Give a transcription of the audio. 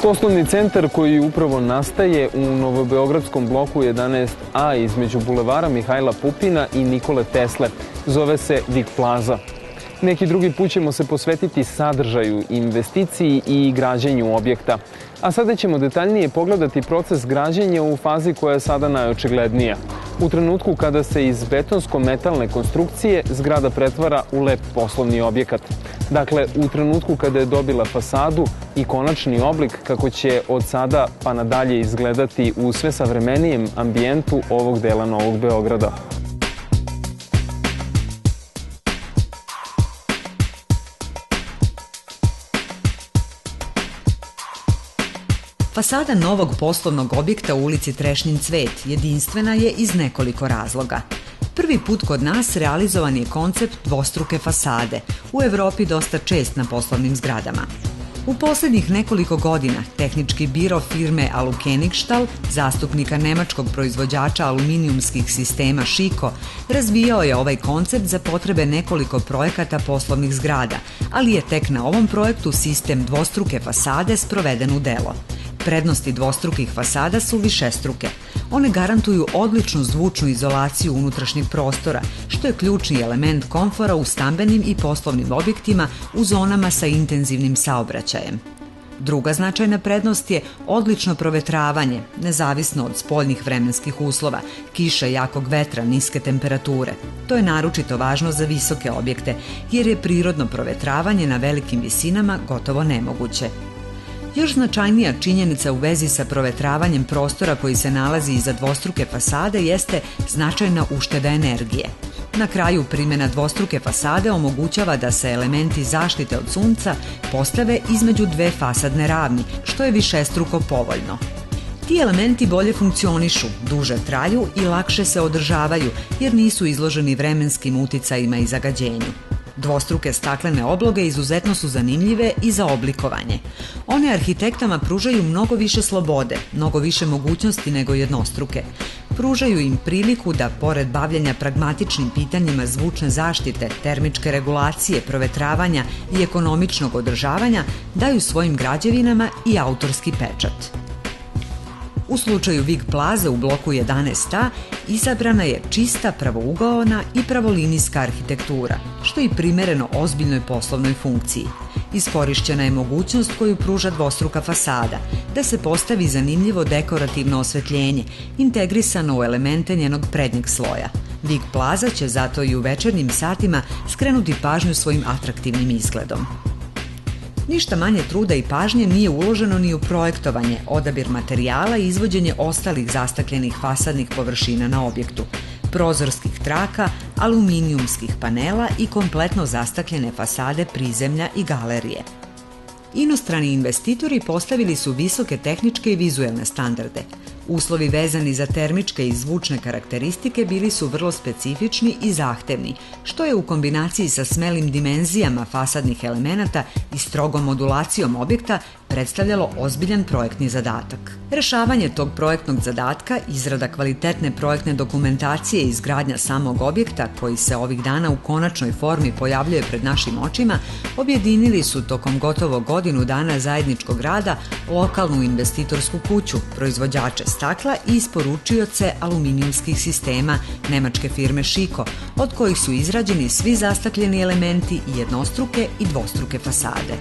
Poslovni centar koji upravo nastaje u novobeogradskom bloku 11A između bulevara Mihajla Pupina i Nikole Tesle zove se Vig Plaza. Neki drugi put ćemo se posvetiti sadržaju, investiciji i građenju objekta. A sada ćemo detaljnije pogledati proces građenja u fazi koja je sada najočiglednija. U trenutku kada se iz betonsko-metalne konstrukcije zgrada pretvara u lep poslovni objekat. Dakle, u trenutku kada je dobila fasadu i konačni oblik kako će od sada pa nadalje izgledati u sve savremenijem ambijentu ovog dela Novog Beograda. Fasada novog poslovnog objekta u ulici Trešnjin cvet jedinstvena je iz nekoliko razloga. Prvi put kod nas realizovan je koncept dvostruke fasade, u Evropi dosta čest na poslovnim zgradama. U poslednjih nekoliko godina tehnički biro firme Alukenigštal, zastupnika nemačkog proizvođača aluminijumskih sistema Šiko, razvijao je ovaj koncept za potrebe nekoliko projekata poslovnih zgrada, ali je tek na ovom projektu sistem dvostruke fasade sproveden u delo. Prednosti dvostrukih fasada su višestruke. One garantuju odličnu zvučnu izolaciju unutrašnjeg prostora, što je ključni element komfora u stambenim i poslovnim objektima u zonama sa intenzivnim saobraćajem. Druga značajna prednost je odlično provetravanje, nezavisno od spoljnih vremenskih uslova, kiše, jakog vetra, niske temperature. To je naročito važno za visoke objekte, jer je prirodno provetravanje na velikim visinama gotovo nemoguće. Još značajnija činjenica u vezi sa provetravanjem prostora koji se nalazi iza dvostruke fasade jeste značajna ušteda energije. Na kraju, primjena dvostruke fasade omogućava da se elementi zaštite od sunca postave između dve fasadne ravni, što je višestruko povoljno. Ti elementi bolje funkcionišu, duže traju i lakše se održavaju jer nisu izloženi vremenskim uticajima i zagađenju. Dvostruke staklene obloge izuzetno su zanimljive i za oblikovanje. One arhitektama pružaju mnogo više slobode, mnogo više mogućnosti nego jednostruke. Pružaju im priliku da, pored bavljenja pragmatičnim pitanjima zvučne zaštite, termičke regulacije, provetravanja i ekonomičnog održavanja, daju svojim građevinama i autorski pečat. U slučaju Vig Plaza u bloku 11A izabrana je čista, pravougaona i pravolinijska arhitektura, što je primereno ozbiljnoj poslovnoj funkciji. Iskorišćena je mogućnost koju pruža dvostruka fasada, da se postavi zanimljivo dekorativno osvetljenje, integrisano u elemente njenog prednjeg sloja. Vig Plaza će zato i u večernjim satima skrenuti pažnju svojim atraktivnim izgledom. Ništa manje truda i pažnje nije uloženo ni u projektovanje, odabir materijala i izvođenje ostalih zastakljenih fasadnih površina na objektu, prozorskih traka, aluminijumskih panela i kompletno zastakljene fasade prizemlja i galerije. Inostrani investitori postavili su visoke tehničke i vizuelne standarde. Uslovi vezani za termičke i zvučne karakteristike bili su vrlo specifični i zahtevni, što je u kombinaciji sa smelim dimenzijama fasadnih elemenata i strogom modulacijom objekta predstavljalo ozbiljan projektni zadatak. Rešavanje tog projektnog zadatka, izrada kvalitetne projektne dokumentacije i izgradnja samog objekta, koji se ovih dana u konačnoj formi pojavljuje pred našim očima, objedinili su tokom gotovo godinu dana zajedničkog rada lokalnu investitorsku kuću, proizvođače stakla i isporučioce aluminijumskih sistema nemačke firme Šiko, od kojih su izrađeni svi zastakljeni elementi i jednostruke i dvostruke fasade.